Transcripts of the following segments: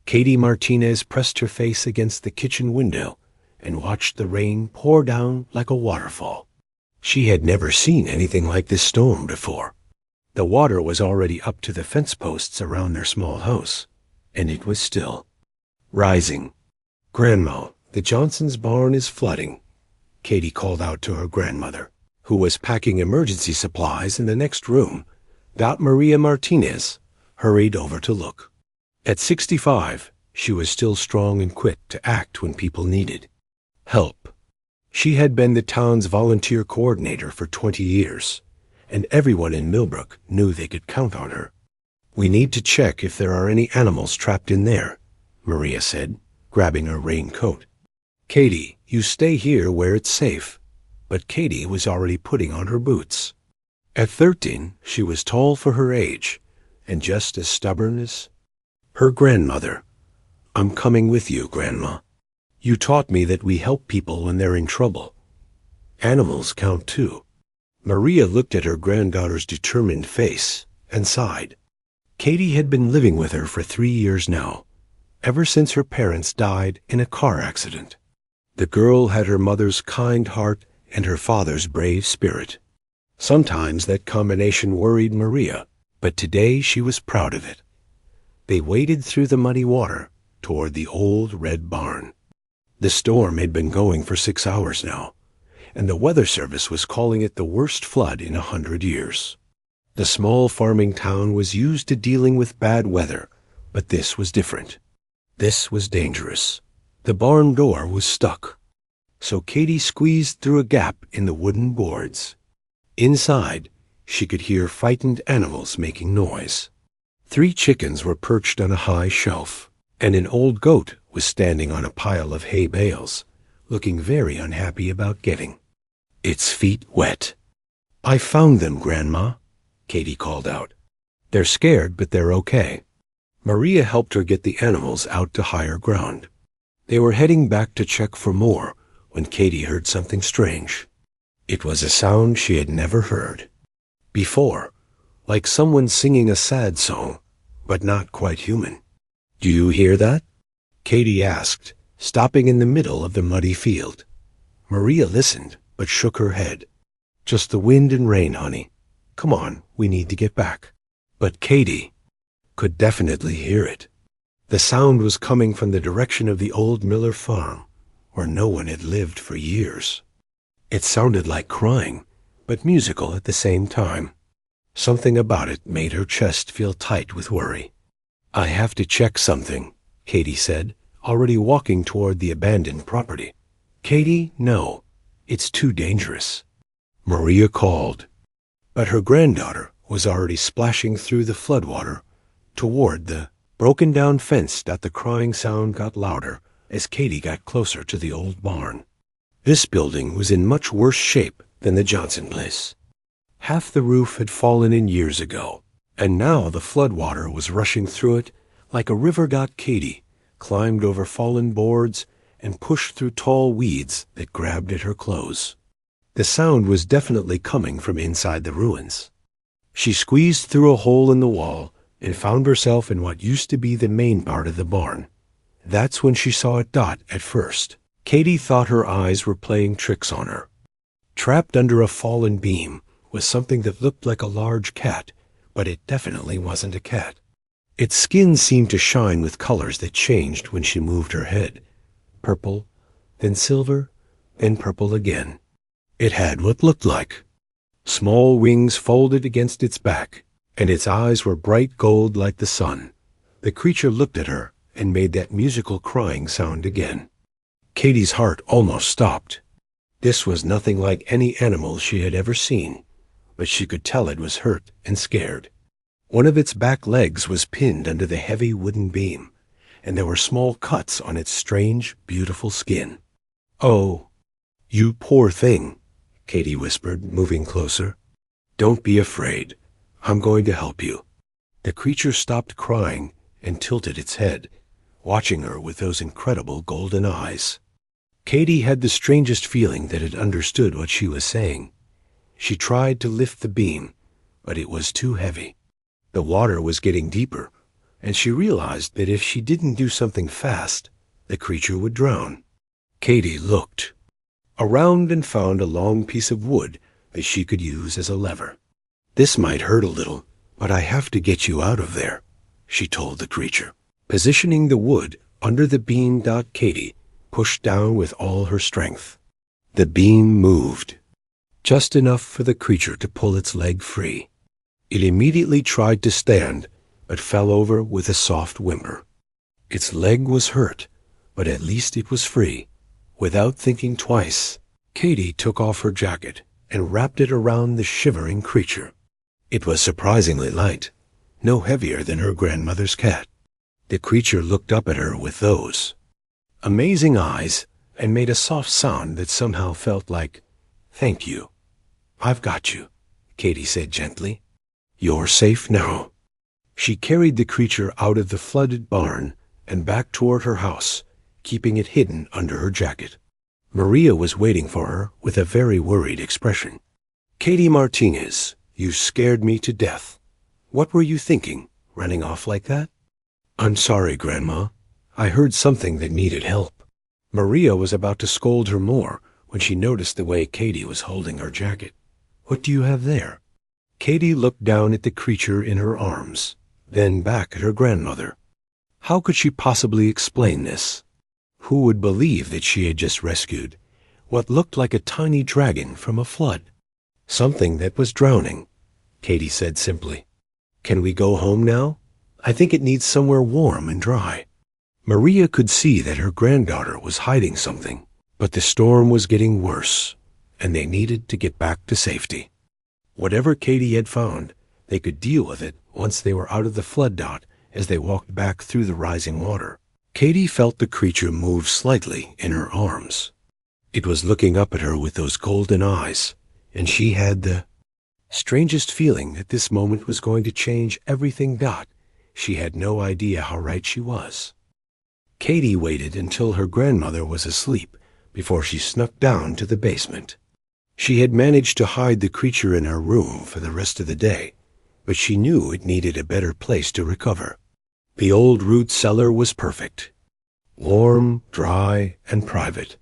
Katie Martinez pressed her face against the kitchen window and watched the rain pour down like a waterfall. She had never seen anything like this storm before. The water was already up to the fence posts around their small house, and it was still rising. "Grandma, the Johnsons' barn is flooding," Katie called out to her grandmother, who was packing emergency supplies in the next room. Maria Martinez hurried over to look. At 65, she was still strong and quick to act when people needed help. She had been the town's volunteer coordinator for 20 years, and everyone in Millbrook knew they could count on her. "We need to check if there are any animals trapped in there," Maria said, grabbing her raincoat. "Katie, you stay here where it's safe." But Katie was already putting on her boots. At 13, she was tall for her age, and just as stubborn as her grandmother. "I'm coming with you, Grandma. You taught me that we help people when they're in trouble. Animals count too." Maria looked at her granddaughter's determined face and sighed. Katie had been living with her for 3 years now, ever since her parents died in a car accident. The girl had her mother's kind heart and her father's brave spirit. Sometimes that combination worried Maria, but today she was proud of it. They waded through the muddy water toward the old red barn. The storm had been going for 6 hours now, and the Weather Service was calling it the worst flood in 100 years. The small farming town was used to dealing with bad weather, but this was different. This was dangerous. The barn door was stuck, so Katie squeezed through a gap in the wooden boards. Inside, she could hear frightened animals making noise. 3 chickens were perched on a high shelf, and an old goat was standing on a pile of hay bales, looking very unhappy about getting its feet wet. "I found them, Grandma," Katie called out. "They're scared, but they're okay." Maria helped her get the animals out to higher ground. They were heading back to check for more when Katie heard something strange. It was a sound she had never heard before, like someone singing a sad song, but not quite human. "Do you hear that?" Katie asked, stopping in the middle of the muddy field. Maria listened, but shook her head. "Just the wind and rain, honey. Come on, we need to get back." But Katie could definitely hear it. The sound was coming from the direction of the old Miller farm, where no one had lived for years. It sounded like crying, but musical at the same time. Something about it made her chest feel tight with worry. "I have to check something," Katie said, already walking toward the abandoned property. "Katie, no. It's too dangerous," Maria called. But her granddaughter was already splashing through the floodwater toward the broken-down fence. The crying sound got louder as Katie got closer to the old barn. This building was in much worse shape than the Johnson place. Half the roof had fallen in years ago, and now the floodwater was rushing through it like a river. Katie climbed over fallen boards and pushed through tall weeds that grabbed at her clothes. The sound was definitely coming from inside the ruins. She squeezed through a hole in the wall and found herself in what used to be the main part of the barn. That's when she saw a dot at first. Katie thought her eyes were playing tricks on her. Trapped under a fallen beam was something that looked like a large cat, but it definitely wasn't a cat. Its skin seemed to shine with colors that changed when she moved her head. Purple, then silver, then purple again. It had what looked like small wings folded against its back, and its eyes were bright gold like the sun. The creature looked at her and made that musical crying sound again. Katie's heart almost stopped. This was nothing like any animal she had ever seen, but she could tell it was hurt and scared. One of its back legs was pinned under the heavy wooden beam, and there were small cuts on its strange, beautiful skin. "Oh, you poor thing," Katie whispered, moving closer. "Don't be afraid. I'm going to help you." The creature stopped crying and tilted its head, watching her with those incredible golden eyes. Katie had the strangest feeling that it understood what she was saying. She tried to lift the beam, but it was too heavy. The water was getting deeper, and she realized that if she didn't do something fast, the creature would drown. Katie looked around and found a long piece of wood that she could use as a lever. "This might hurt a little, but I have to get you out of there," she told the creature. Positioning the wood under the beam, Katie pushed down with all her strength. The beam moved, just enough for the creature to pull its leg free. It immediately tried to stand, but fell over with a soft whimper. Its leg was hurt, but at least it was free. Without thinking twice, Katie took off her jacket and wrapped it around the shivering creature. It was surprisingly light, no heavier than her grandmother's cat. The creature looked up at her with those amazing eyes and made a soft sound that somehow felt like, "Thank you. I've got you," Katie said gently. "You're safe now." She carried the creature out of the flooded barn and back toward her house, keeping it hidden under her jacket. Maria was waiting for her with a very worried expression. "Katie Martinez, you scared me to death. What were you thinking, running off like that?" "I'm sorry, Grandma. I heard something that needed help." Maria was about to scold her more when she noticed the way Katie was holding her jacket. "What do you have there?" Katie looked down at the creature in her arms, then back at her grandmother. How could she possibly explain this? Who would believe that she had just rescued what looked like a tiny dragon from a flood? "Something that was drowning," Katie said simply. "Can we go home now? I think it needs somewhere warm and dry." Maria could see that her granddaughter was hiding something, but the storm was getting worse, and they needed to get back to safety. Whatever Katie had found, they could deal with it once they were out of the flood. As they walked back through the rising water, Katie felt the creature move slightly in her arms. It was looking up at her with those golden eyes, and she had the strangest feeling that this moment was going to change everything. She had no idea how right she was. Katie waited until her grandmother was asleep before she snuck down to the basement. She had managed to hide the creature in her room for the rest of the day, but she knew it needed a better place to recover. The old root cellar was perfect, warm, dry, and private.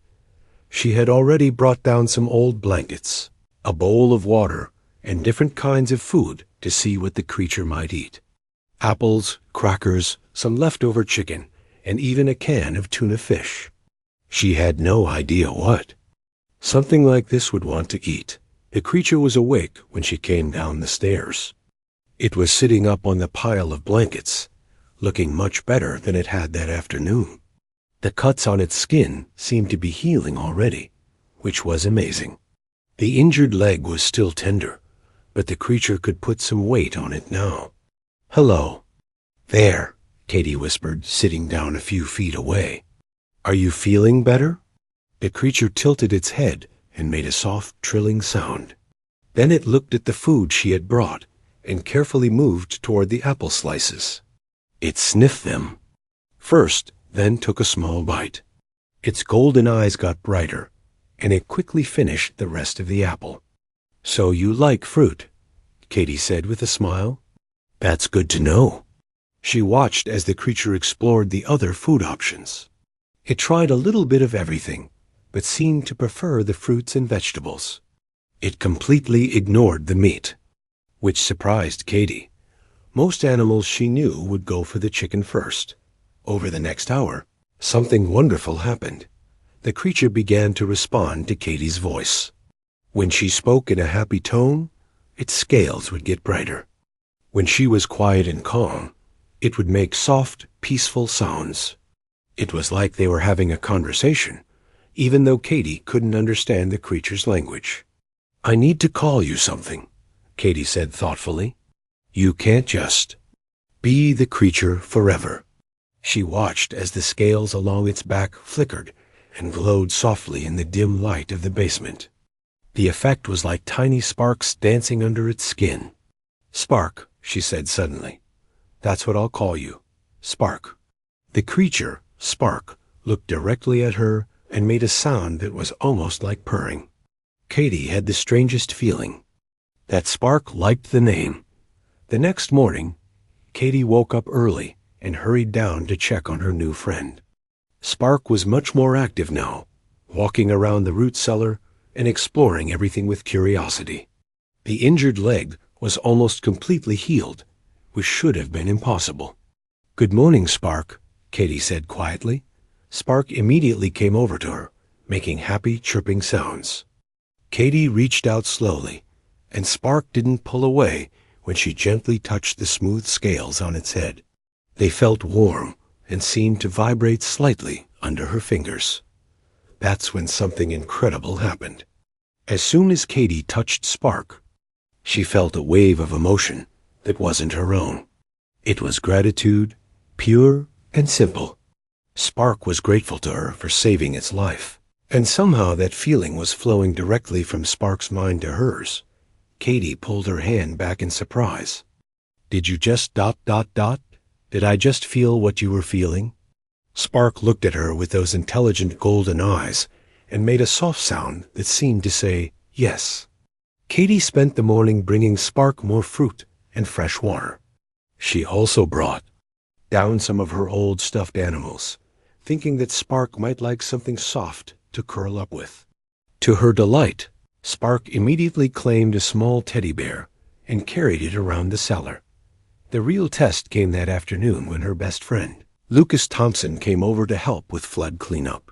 She had already brought down some old blankets, a bowl of water, and different kinds of food to see what the creature might eat. Apples, crackers, some leftover chicken, and even a can of tuna fish. She had no idea what. Something like this would want to eat. The creature was awake when she came down the stairs. It was sitting up on the pile of blankets, looking much better than it had that afternoon. The cuts on its skin seemed to be healing already, which was amazing. The injured leg was still tender, but the creature could put some weight on it now. "Hello." "There," Katie whispered, sitting down a few feet away. "Are you feeling better?" The creature tilted its head and made a soft, trilling sound. Then it looked at the food she had brought and carefully moved toward the apple slices. It sniffed them first, then took a small bite. Its golden eyes got brighter, and it quickly finished the rest of the apple. "So you like fruit," Katie said with a smile. "That's good to know." She watched as the creature explored the other food options. It tried a little bit of everything, but seemed to prefer the fruits and vegetables. It completely ignored the meat, which surprised Katie. Most animals she knew would go for the chicken first. Over the next hour, something wonderful happened. The creature began to respond to Katie's voice. When she spoke in a happy tone, its scales would get brighter. When she was quiet and calm, it would make soft, peaceful sounds. It was like they were having a conversation, even though Katie couldn't understand the creature's language. "I need to call you something," Katie said thoughtfully. "You can't just be the creature forever." She watched as the scales along its back flickered and glowed softly in the dim light of the basement. The effect was like tiny sparks dancing under its skin. "Spark," she said suddenly. "That's what I'll call you. Spark." The creature, Spark, looked directly at her and made a sound that was almost like purring. Katie had the strangest feeling that Spark liked the name. The next morning, Katie woke up early and hurried down to check on her new friend. Spark was much more active now, walking around the root cellar and exploring everything with curiosity. The injured leg was almost completely healed, which should have been impossible. "Good morning, Spark," Katie said quietly. Spark immediately came over to her, making happy, chirping sounds. Katie reached out slowly, and Spark didn't pull away when she gently touched the smooth scales on its head. They felt warm and seemed to vibrate slightly under her fingers. That's when something incredible happened. As soon as Katie touched Spark, she felt a wave of emotion that wasn't her own. It was gratitude, pure and simple. Spark was grateful to her for saving its life, and somehow that feeling was flowing directly from Spark's mind to hers. Katie pulled her hand back in surprise. "Did you just ... Did I just feel what you were feeling?" Spark looked at her with those intelligent golden eyes and made a soft sound that seemed to say yes. Katie spent the morning bringing Spark more fruit and fresh water. She also brought down some of her old stuffed animals, thinking that Spark might like something soft to curl up with. To her delight, Spark immediately claimed a small teddy bear and carried it around the cellar. The real test came that afternoon when her best friend, Lucas Thompson, came over to help with flood cleanup.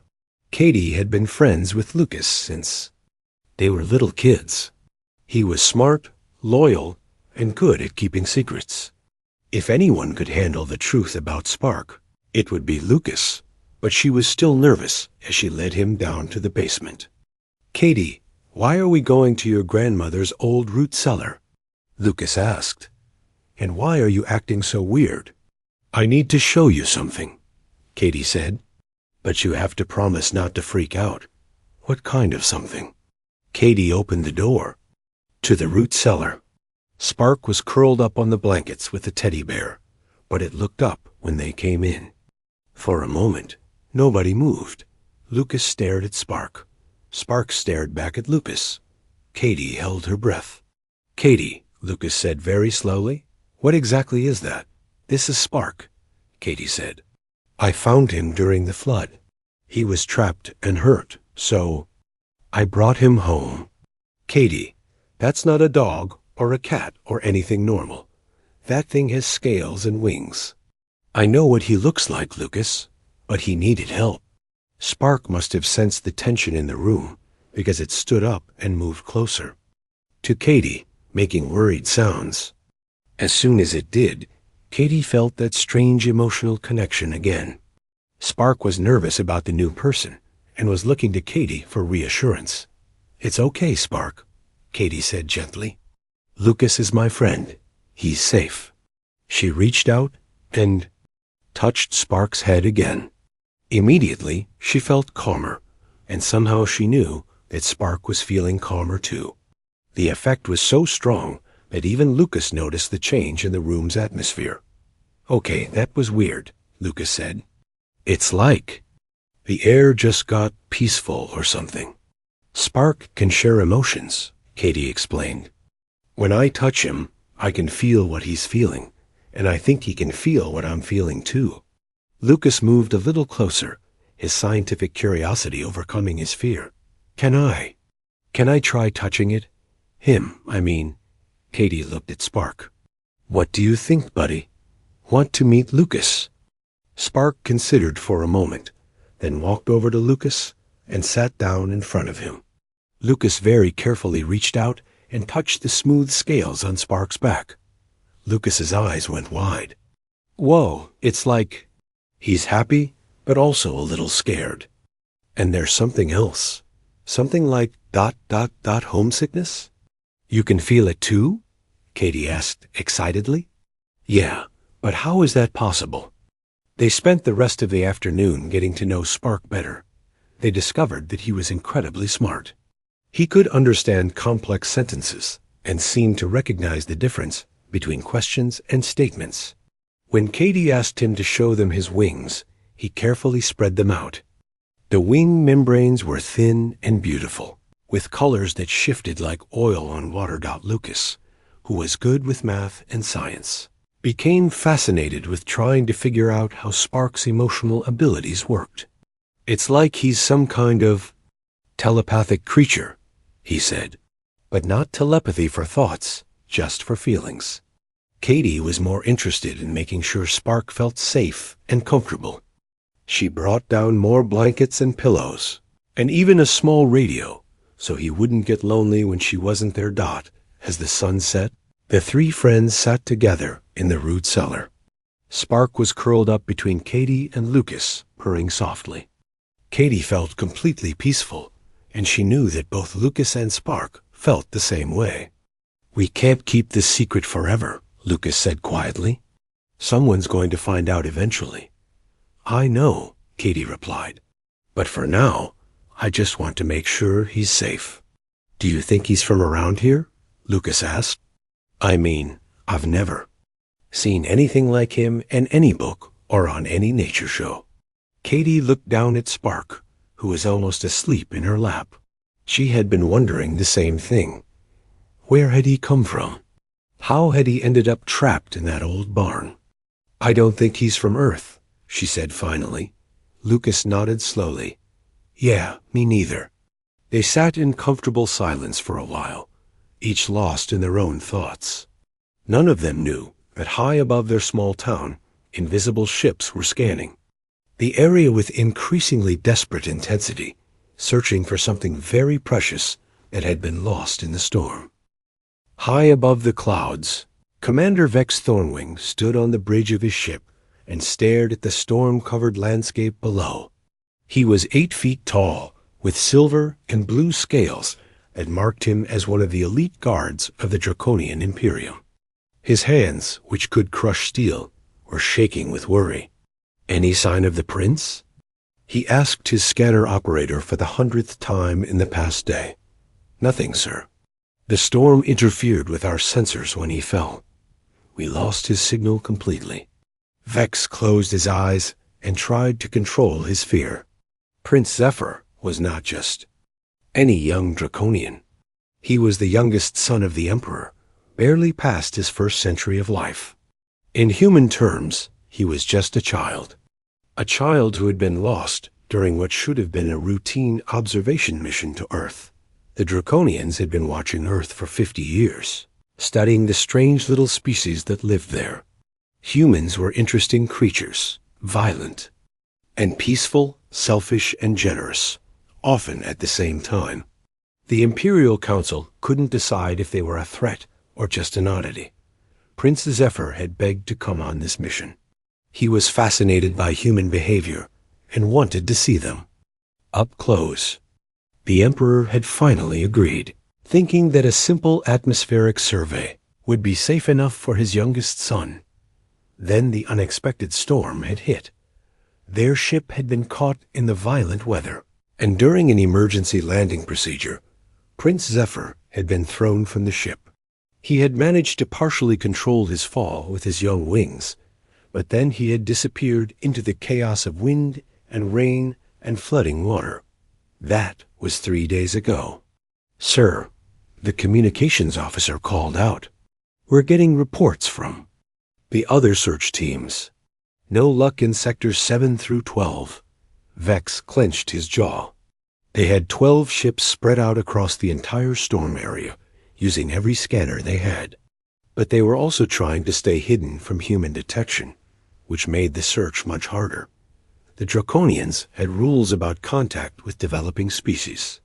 Katie had been friends with Lucas since they were little kids. He was smart, loyal, and good at keeping secrets. If anyone could handle the truth about Spark, it would be Lucas, but she was still nervous as she led him down to the basement. "Katie, why are we going to your grandmother's old root cellar?" Lucas asked. "And why are you acting so weird?" "I need to show you something," Katie said. "But you have to promise not to freak out." "What kind of something?" Katie opened the door to the root cellar. Spark was curled up on the blankets with the teddy bear, but it looked up when they came in. For a moment, nobody moved. Lucas stared at Spark. Spark stared back at Lucas. Katie held her breath. "Katie," Lucas said very slowly, "what exactly is that?" "This is Spark," Katie said. "I found him during the flood. He was trapped and hurt, so I brought him home." "Katie, that's not a dog or a cat or anything normal. That thing has scales and wings." "I know what he looks like, Lucas, but he needed help." Spark must have sensed the tension in the room because it stood up and moved closer to Katie, making worried sounds. As soon as it did, Katie felt that strange emotional connection again. Spark was nervous about the new person and was looking to Katie for reassurance. "It's okay, Spark," Katie said gently. "Lucas is my friend. He's safe." She reached out and touched Spark's head again. Immediately, she felt calmer, and somehow she knew that Spark was feeling calmer too. The effect was so strong that even Lucas noticed the change in the room's atmosphere. "Okay, that was weird," Lucas said. "It's like the air just got peaceful or something." "Spark can share emotions," Katie explained. "When I touch him, I can feel what he's feeling, and I think he can feel what I'm feeling too." Lucas moved a little closer, his scientific curiosity overcoming his fear. Can I try touching it? Him, I mean." Katie looked at Spark. "What do you think, buddy? Want to meet Lucas?" Spark considered for a moment, then walked over to Lucas and sat down in front of him. Lucas very carefully reached out and touched the smooth scales on Spark's back. Lucas's eyes went wide. "Whoa, it's like..." He's happy, but also a little scared. "And there's something else. Something like ... homesickness?" "You can feel it too?" Katie asked excitedly. "Yeah, but how is that possible?" They spent the rest of the afternoon getting to know Spark better. They discovered that he was incredibly smart. He could understand complex sentences and seemed to recognize the difference between questions and statements. When Katie asked him to show them his wings, he carefully spread them out. The wing membranes were thin and beautiful, with colors that shifted like oil on water. Lucas, who was good with math and science, became fascinated with trying to figure out how Spark's emotional abilities worked. "It's like he's some kind of telepathic creature," he said, "but not telepathy for thoughts, just for feelings." Katie was more interested in making sure Spark felt safe and comfortable. She brought down more blankets and pillows, and even a small radio, so he wouldn't get lonely when she wasn't there. As the sun set, the three friends sat together in the root cellar. Spark was curled up between Katie and Lucas, purring softly. Katie felt completely peaceful, and she knew that both Lucas and Spark felt the same way. "We can't keep this secret forever," Lucas said quietly. "Someone's going to find out eventually." "I know," Katie replied. "But for now, I just want to make sure he's safe." "Do you think he's from around here?" Lucas asked. "I mean, I've never seen anything like him in any book or on any nature show." Katie looked down at Spark, who was almost asleep in her lap. She had been wondering the same thing. Where had he come from? How had he ended up trapped in that old barn? "I don't think he's from Earth," she said finally. Lucas nodded slowly. "Yeah, me neither." They sat in comfortable silence for a while, each lost in their own thoughts. None of them knew that high above their small town, invisible ships were scanning the area with increasingly desperate intensity, searching for something very precious that had been lost in the storm. High above the clouds, Commander Vex Thornwing stood on the bridge of his ship and stared at the storm-covered landscape below. He was 8 feet tall, with silver and blue scales that marked him as one of the elite guards of the Draconian Imperium. His hands, which could crush steel, were shaking with worry. "Any sign of the prince?" He asked his scanner operator for the 100th time in the past day. "Nothing, sir. The storm interfered with our sensors when he fell. We lost his signal completely." Vex closed his eyes and tried to control his fear. Prince Zephyr was not just any young Draconian. He was the youngest son of the Emperor, barely past his first century of life. In human terms, he was just a child who had been lost during what should have been a routine observation mission to Earth. The Draconians had been watching Earth for 50 years, studying the strange little species that lived there. Humans were interesting creatures, violent and peaceful, selfish and generous, often at the same time. The Imperial Council couldn't decide if they were a threat or just an oddity. Prince Zephyr had begged to come on this mission. He was fascinated by human behavior and wanted to see them up close. The Emperor had finally agreed, thinking that a simple atmospheric survey would be safe enough for his youngest son. Then the unexpected storm had hit. Their ship had been caught in the violent weather, and during an emergency landing procedure, Prince Zephyr had been thrown from the ship. He had managed to partially control his fall with his young wings, but then he had disappeared into the chaos of wind and rain and flooding water. That was 3 days ago. "Sir," the communications officer called out, "we're getting reports from the other search teams. No luck in sectors 7 through 12. Vex clenched his jaw. They had 12 ships spread out across the entire storm area, using every scanner they had. But they were also trying to stay hidden from human detection, which made the search much harder. The Draconians had rules about contact with developing species.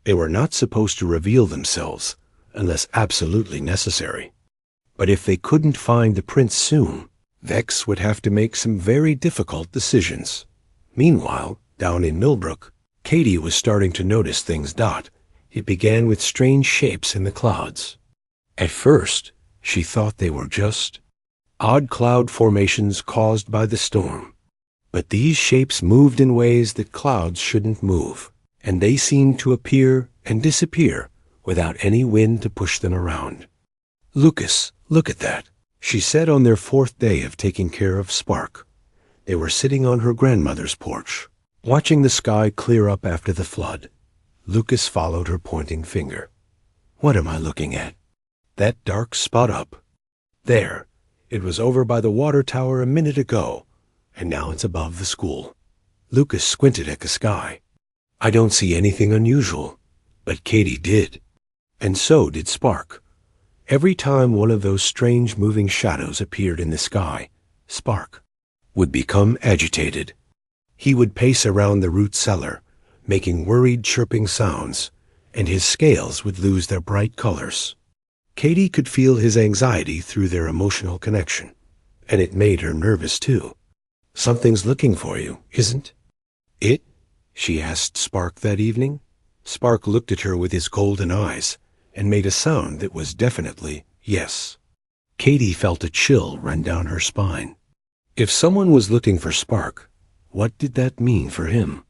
They were not supposed to reveal themselves unless absolutely necessary. But if they couldn't find the prince soon, Vex would have to make some very difficult decisions. Meanwhile, down in Millbrook, Katie was starting to notice things. It began with strange shapes in the clouds. At first, she thought they were just odd cloud formations caused by the storm. But these shapes moved in ways that clouds shouldn't move, and they seemed to appear and disappear without any wind to push them around. "Lucas, look at that," she said on their 4th day of taking care of Spark. They were sitting on her grandmother's porch, watching the sky clear up after the flood. Lucas followed her pointing finger. "What am I looking at?" "That dark spot up there. It was over by the water tower a minute ago, and now it's above the school. Lucas squinted at the sky. I don't see anything unusual, but Katie did. And so did Spark. Every time one of those strange moving shadows appeared in the sky, Spark would become agitated. He would pace around the root cellar, making worried chirping sounds, and his scales would lose their bright colors. Katie could feel his anxiety through their emotional connection, and it made her nervous too. Something's looking for you, isn't it? She asked Spark that evening. Spark looked at her with his golden eyes and made a sound that was definitely yes. Katie felt a chill run down her spine. If someone was looking for Spark, what did that mean for him?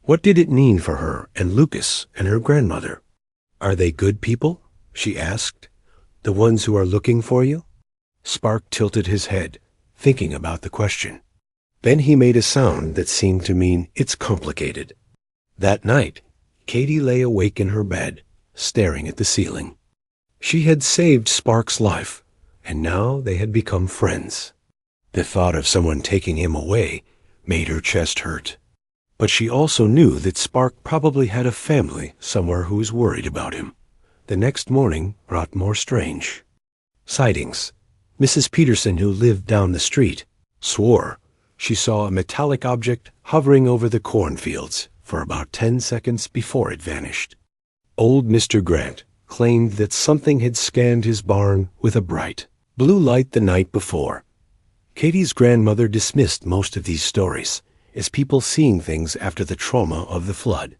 What did it mean for her and Lucas and her grandmother? Are they good people? She asked. The ones who are looking for you? Spark tilted his head, thinking about the question. Then he made a sound that seemed to mean it's complicated. That night, Katie lay awake in her bed, staring at the ceiling. She had saved Spark's life, and now they had become friends. The thought of someone taking him away made her chest hurt. But she also knew that Spark probably had a family somewhere who was worried about him. The next morning brought more strange sightings. Mrs. Peterson, who lived down the street, swore she saw a metallic object hovering over the cornfields for about 10 seconds before it vanished. Old Mr. Grant claimed that something had scanned his barn with a bright blue light the night before. Katie's grandmother dismissed most of these stories as people seeing things after the trauma of the flood.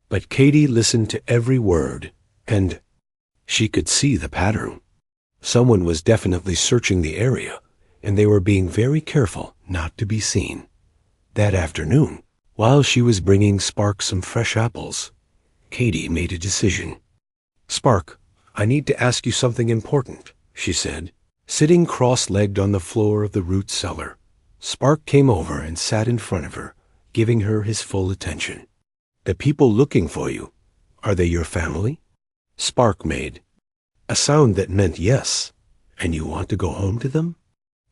But Katie listened to every word, and she could see the pattern. Someone was definitely searching the area, and they were being very careful not to be seen. That afternoon, while she was bringing Spark some fresh apples, Katie made a decision. Spark, I need to ask you something important, she said. Sitting cross-legged on the floor of the root cellar, Spark came over and sat in front of her, giving her his full attention. The people looking for you, are they your family? Spark made a sound that meant yes. And you want to go home to them?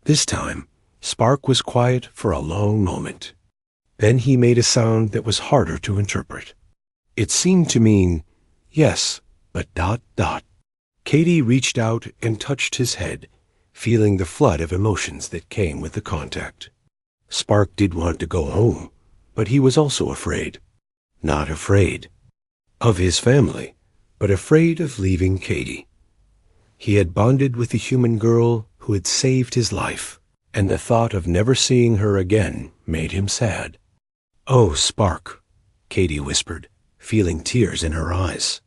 This time, Spark was quiet for a long moment. Then he made a sound that was harder to interpret. It seemed to mean yes, but ... Katie reached out and touched his head, feeling the flood of emotions that came with the contact. Spark did want to go home, but he was also afraid. Not afraid of his family, but afraid of leaving Katie. He had bonded with the human girl who had saved his life, and the thought of never seeing her again made him sad. Oh, Spark, Katie whispered, feeling tears in her eyes.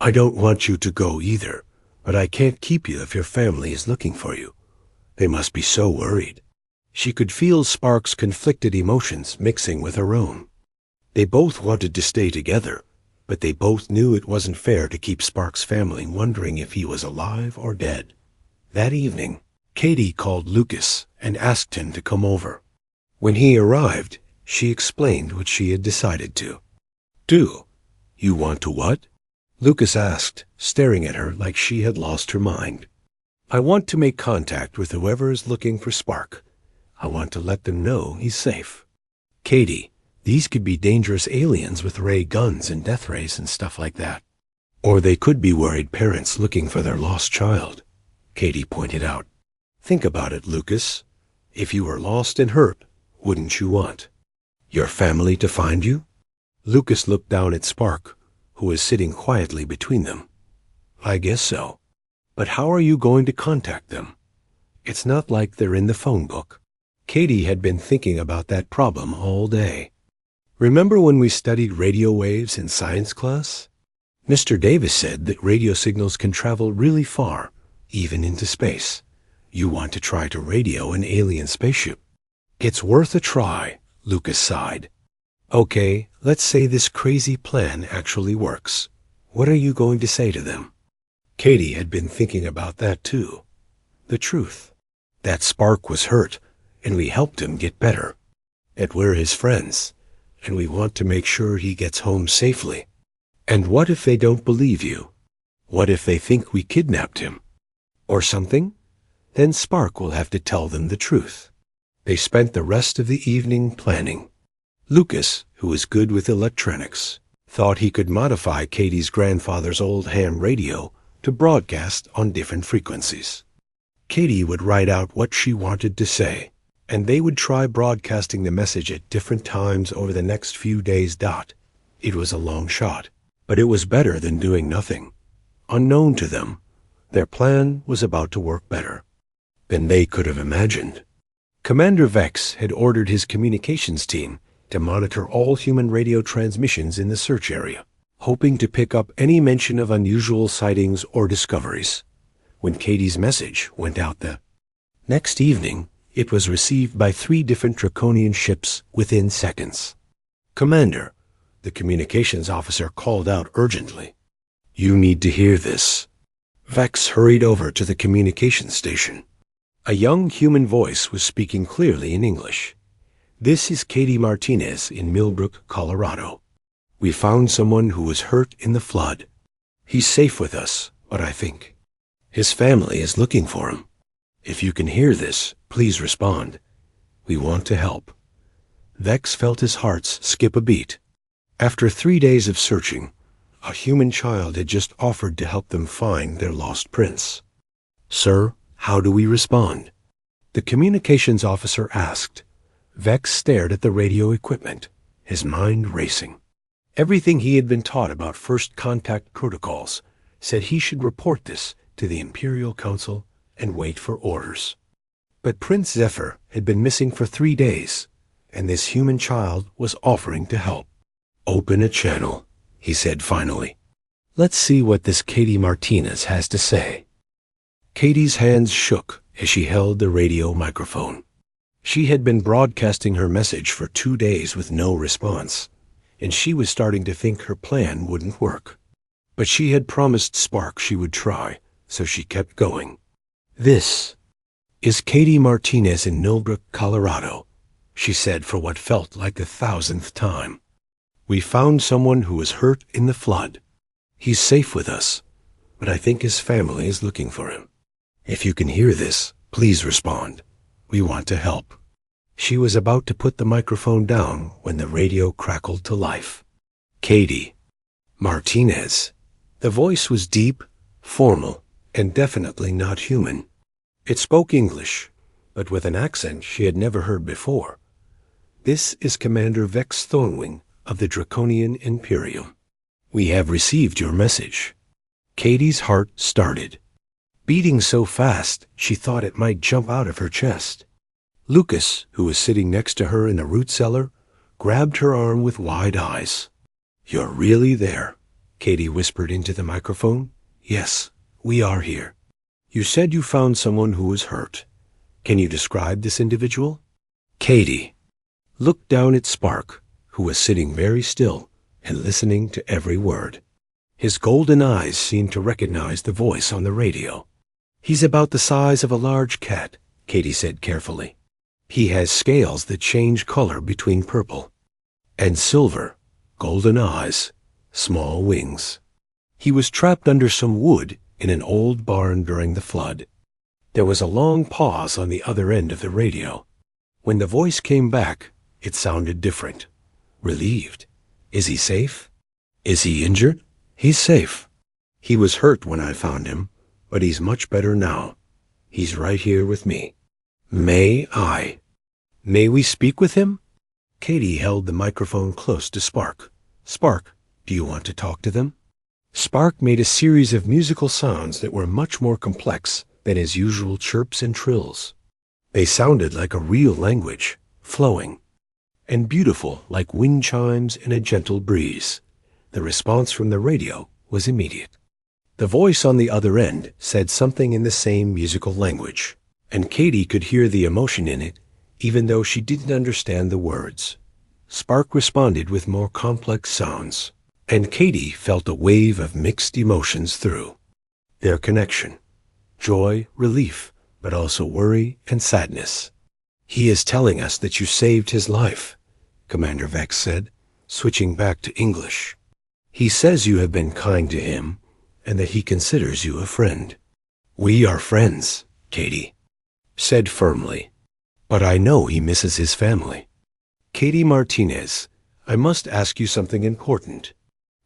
I don't want you to go either, but I can't keep you if your family is looking for you. They must be so worried. She could feel Spark's conflicted emotions mixing with her own. They both wanted to stay together, but they both knew it wasn't fair to keep Spark's family wondering if he was alive or dead. That evening, Katie called Lucas and asked him to come over. When he arrived, she explained what she had decided to do. You want to what? Lucas asked, staring at her like she had lost her mind. I want to make contact with whoever is looking for Spark. I want to let them know he's safe. Katie, these could be dangerous aliens with ray guns and death rays and stuff like that. Or they could be worried parents looking for their lost child, Katie pointed out. Think about it, Lucas. If you were lost and hurt, wouldn't you want your family to find you? Lucas looked down at Spark, who was sitting quietly between them. I guess so. But how are you going to contact them? It's not like they're in the phone book. Katie had been thinking about that problem all day. Remember when we studied radio waves in science class? Mr. Davis said that radio signals can travel really far, even into space. You want to try to radio an alien spaceship? It's worth a try, Lucas sighed. Okay, let's say this crazy plan actually works. What are you going to say to them? Katie had been thinking about that too. The truth. That Spark was hurt, and we helped him get better. And we're his friends, and we want to make sure he gets home safely. And what if they don't believe you? What if they think we kidnapped him? Or something? Then Spark will have to tell them the truth. They spent the rest of the evening planning. Lucas, who was good with electronics, thought he could modify Katie's grandfather's old ham radio to broadcast on different frequencies. Katie would write out what she wanted to say, and they would try broadcasting the message at different times over the next few days. It was a long shot, but it was better than doing nothing. Unknown to them, their plan was about to work better than they could have imagined. Commander Vex had ordered his communications team to monitor all human radio transmissions in the search area, hoping to pick up any mention of unusual sightings or discoveries. When Katie's message went out the next evening, it was received by 3 different Draconian ships within seconds. "Commander," the communications officer called out urgently, "you need to hear this." Vex hurried over to the communications station. A young human voice was speaking clearly in English. "This is Katie Martinez in Millbrook, Colorado. We found someone who was hurt in the flood. He's safe with us, but I think his family is looking for him. If you can hear this, please respond. We want to help." Vex felt his heart skip a beat. After 3 days of searching, a human child had just offered to help them find their lost prince. "Sir, how do we respond?" the communications officer asked. Vex stared at the radio equipment, his mind racing. Everything he had been taught about first contact protocols said he should report this to the Imperial Council and wait for orders. But Prince Zephyr had been missing for 3 days, and this human child was offering to help. "Open a channel," he said finally. "Let's see what this Katie Martinez has to say." Katie's hands shook as she held the radio microphone. She had been broadcasting her message for 2 days with no response, and she was starting to think her plan wouldn't work. But she had promised Spark she would try, so she kept going. "This is Katie Martinez in Millbrook, Colorado," she said for what felt like the 1,000th time. "We found someone who was hurt in the flood. He's safe with us, but I think his family is looking for him. If you can hear this, please respond. We want to help." She was about to put the microphone down when the radio crackled to life. "Katie Martinez." The voice was deep, formal, and definitely not human. It spoke English, but with an accent she had never heard before. "This is Commander Vex Thornwing of the Draconian Imperium. We have received your message." Katie's heart started, beating so fast she thought it might jump out of her chest. Lucas, who was sitting next to her in the root cellar, grabbed her arm with wide eyes. "You're really there," Katie whispered into the microphone. "Yes, we are here. You said you found someone who was hurt. Can you describe this individual?" Katie looked down at Spark, who was sitting very still and listening to every word. His golden eyes seemed to recognize the voice on the radio. "He's about the size of a large cat," Katie said carefully. "He has scales that change color between purple and silver, golden eyes, small wings. He was trapped under some wood in an old barn during the flood." There was a long pause on the other end of the radio. When the voice came back, it sounded different. Relieved. "Is he safe? Is he injured?" "He's safe. He was hurt when I found him, but he's much better now. He's right here with me." May we speak with him?" Katie held the microphone close to Spark. "Spark, do you want to talk to them?" Spark made a series of musical sounds that were much more complex than his usual chirps and trills. They sounded like a real language, flowing, and beautiful like wind chimes in a gentle breeze. The response from the radio was immediate. The voice on the other end said something in the same musical language, and Katie could hear the emotion in it, even though she didn't understand the words. Spark responded with more complex sounds, and Katie felt a wave of mixed emotions through their connection. Joy, relief, but also worry and sadness. "He is telling us that you saved his life," Commander Vex said, switching back to English. "He says you have been kind to him, and that he considers you a friend." "We are friends, Katie," said firmly. But I know he misses his family. Katie Martinez, I must ask you something important.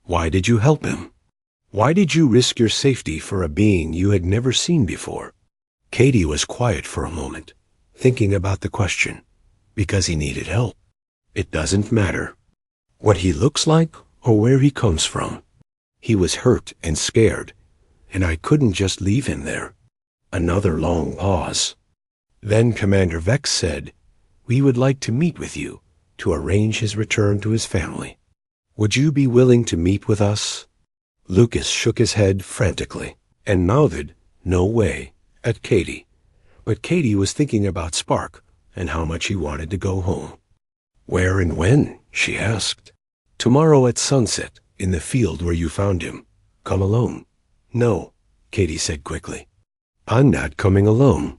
Why did you help him? Why did you risk your safety for a being you had never seen before? Katie was quiet for a moment, thinking about the question. Because he needed help. It doesn't matter what he looks like or where he comes from. He was hurt and scared, and I couldn't just leave him there. Another long pause. Then Commander Vex said, "We would like to meet with you to arrange his return to his family. Would you be willing to meet with us?" Lucas shook his head frantically and mouthed, "No way," at Katie. But Katie was thinking about Spark and how much he wanted to go home. "Where and when?" she asked. "Tomorrow at sunset, in the field where you found him. Come alone." "No," Katie said quickly. "I'm not coming alone.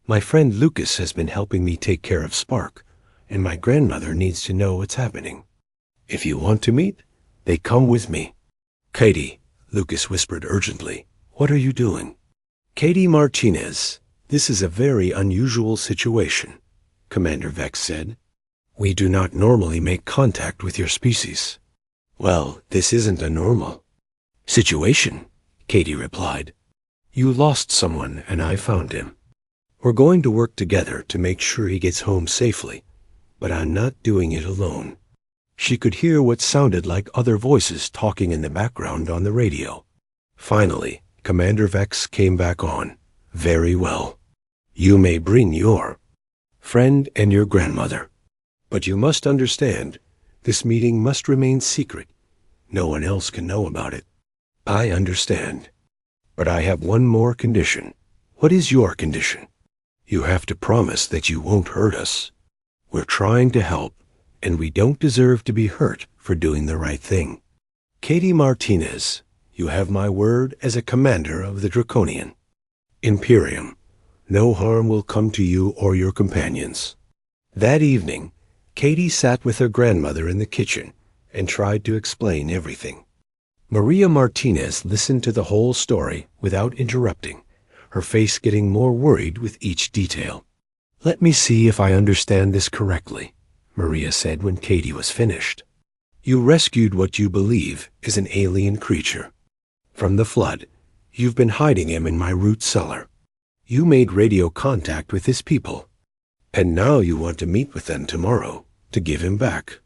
My friend Lucas has been helping me take care of Spark, and my grandmother needs to know what's happening. If you want to meet, they come with me." "Katie," Lucas whispered urgently, "what are you doing?" "Katie Martinez, this is a very unusual situation," Commander Vex said. "We do not normally make contact with your species." "Well, this isn't a normal situation," Katie replied. "You lost someone and I found him. We're going to work together to make sure he gets home safely, but I'm not doing it alone." She could hear what sounded like other voices talking in the background on the radio. Finally, Commander Vex came back on. "Very well. You may bring your friend and your grandmother. But you must understand, this meeting must remain secret. No one else can know about it." "I understand. But I have one more condition." "What is your condition?" "You have to promise that you won't hurt us. We're trying to help, and we don't deserve to be hurt for doing the right thing." "Katie Martinez, you have my word as a commander of the Draconian Imperium. No harm will come to you or your companions." That evening, Katie sat with her grandmother in the kitchen and tried to explain everything. Maria Martinez listened to the whole story without interrupting, her face getting more worried with each detail. "Let me see if I understand this correctly," Maria said when Katie was finished. "You rescued what you believe is an alien creature from the flood. You've been hiding him in my root cellar. You made radio contact with his people, and now you want to meet with them tomorrow to give him back."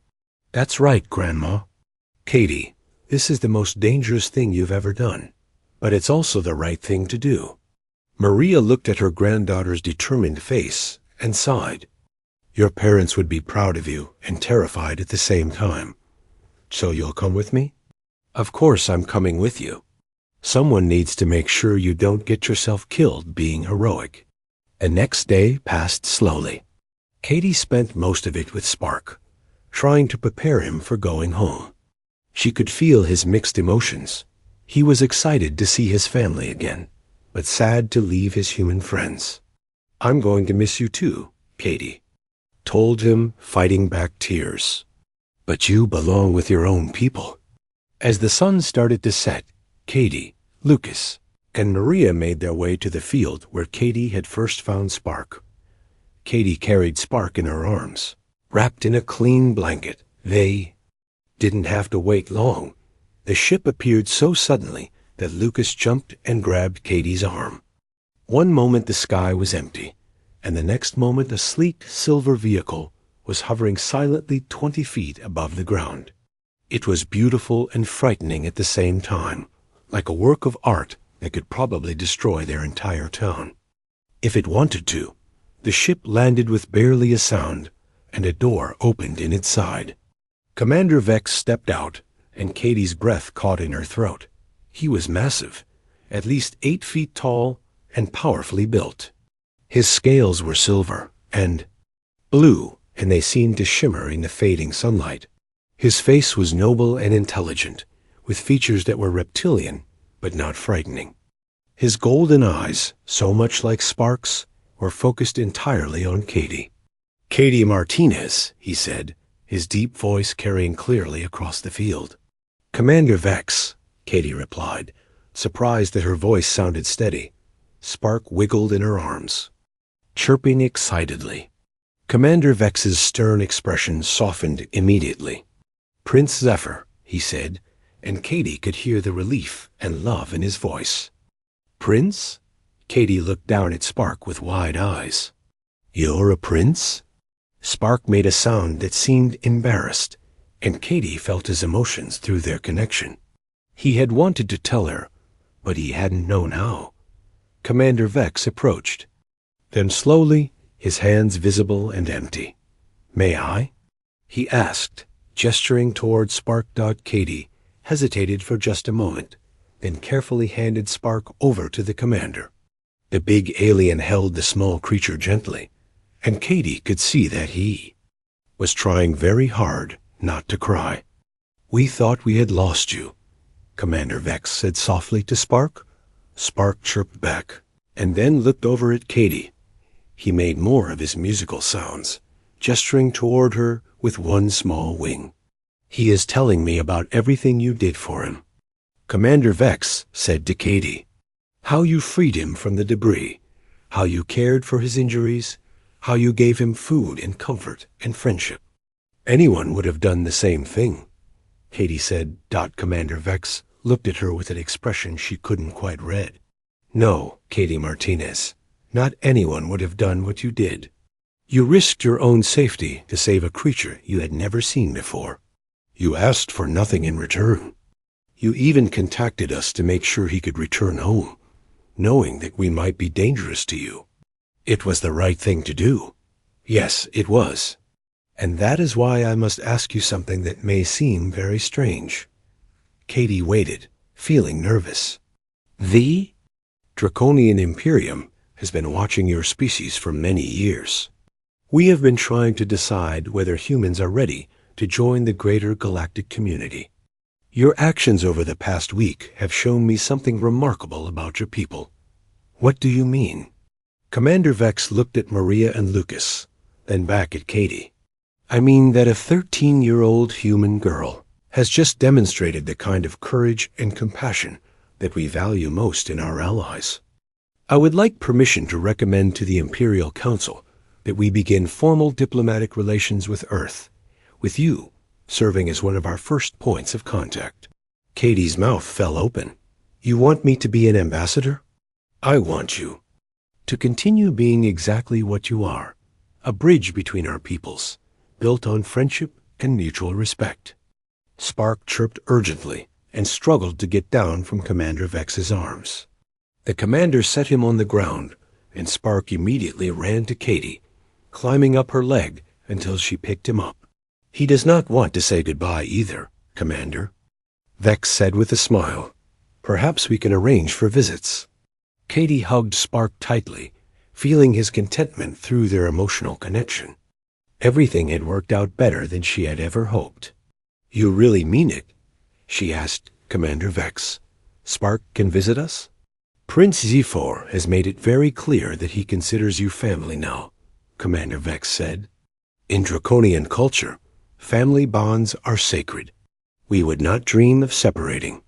"That's right, Grandma." "Katie, this is the most dangerous thing you've ever done, but it's also the right thing to do." Maria looked at her granddaughter's determined face and sighed. "Your parents would be proud of you and terrified at the same time. So you'll come with me?" "Of course I'm coming with you. Someone needs to make sure you don't get yourself killed being heroic." The next day passed slowly. Katie spent most of it with Spark, trying to prepare him for going home. She could feel his mixed emotions. He was excited to see his family again, but sad to leave his human friends. "I'm going to miss you too," Katie told him, fighting back tears. "But you belong with your own people." As the sun started to set, Katie, Lucas, and Maria made their way to the field where Katie had first found Spark. Katie carried Spark in her arms, wrapped in a clean blanket. They didn't have to wait long. The ship appeared so suddenly that Lucas jumped and grabbed Katie's arm. One moment the sky was empty, and the next moment a sleek silver vehicle was hovering silently 20 feet above the ground. It was beautiful and frightening at the same time, like a work of art that could probably destroy their entire town. If it wanted to, the ship landed with barely a sound, and a door opened in its side. Commander Vex stepped out, and Katie's breath caught in her throat. He was massive, at least 8 feet tall and powerfully built. His scales were silver and blue, and they seemed to shimmer in the fading sunlight. His face was noble and intelligent, with features that were reptilian but not frightening. His golden eyes, so much like Spark's, were focused entirely on Katie. "Katie Martinez," he said, his deep voice carrying clearly across the field. "Commander Vex," Katie replied, surprised that her voice sounded steady. Spark wiggled in her arms. chirping excitedly. Commander Vex's stern expression softened immediately. "Prince Zephyr," he said, and Katie could hear the relief and love in his voice. "Prince?" Katie looked down at Spark with wide eyes. "You're a prince?" Spark made a sound that seemed embarrassed, and Katie felt his emotions through their connection. He had wanted to tell her, but he hadn't known how. Commander Vex approached. Then slowly, his hands visible and empty. "May I?" he asked, gesturing toward Spark. Katie hesitated for just a moment, then carefully handed Spark over to the commander. The big alien held the small creature gently, and Katie could see that he was trying very hard not to cry. "We thought we had lost you," Commander Vex said softly to Spark. Spark chirped back, and then looked over at Katie. He made more of his musical sounds, gesturing toward her with one small wing. "He is telling me about everything you did for him," Commander Vex said to Katie. "How you freed him from the debris, how you cared for his injuries, how you gave him food and comfort and friendship." "Anyone would have done the same thing," Katie said. Commander Vex looked at her with an expression she couldn't quite read. "No, Katie Martinez, not anyone would have done what you did. You risked your own safety to save a creature you had never seen before. You asked for nothing in return. You even contacted us to make sure he could return home, knowing that we might be dangerous to you. It was the right thing to do. Yes, it was. And that is why I must ask you something that may seem very strange." Katie waited, feeling nervous. "The Draconian Imperium has been watching your species for many years. We have been trying to decide whether humans are ready to join the greater galactic community. Your actions over the past week have shown me something remarkable about your people." "What do you mean?" Commander Vex looked at Maria and Lucas, then back at Katie. "I mean that a 13-year-old human girl has just demonstrated the kind of courage and compassion that we value most in our allies. I would like permission to recommend to the Imperial Council that we begin formal diplomatic relations with Earth, with you serving as one of our first points of contact." Katie's mouth fell open. "You want me to be an ambassador?" "I want you to continue being exactly what you are, a bridge between our peoples, built on friendship and mutual respect." Spark chirped urgently and struggled to get down from Commander Vex's arms. The commander set him on the ground, and Spark immediately ran to Katie, climbing up her leg until she picked him up. "He does not want to say goodbye either, Commander," Vex said with a smile. "Perhaps we can arrange for visits." Katie hugged Spark tightly, feeling his contentment through their emotional connection. Everything had worked out better than she had ever hoped. "You really mean it?" she asked Commander Vex. "Spark can visit us?" "Prince Zephyr has made it very clear that he considers you family now," Commander Vex said. "In Draconian culture, family bonds are sacred. We would not dream of separating."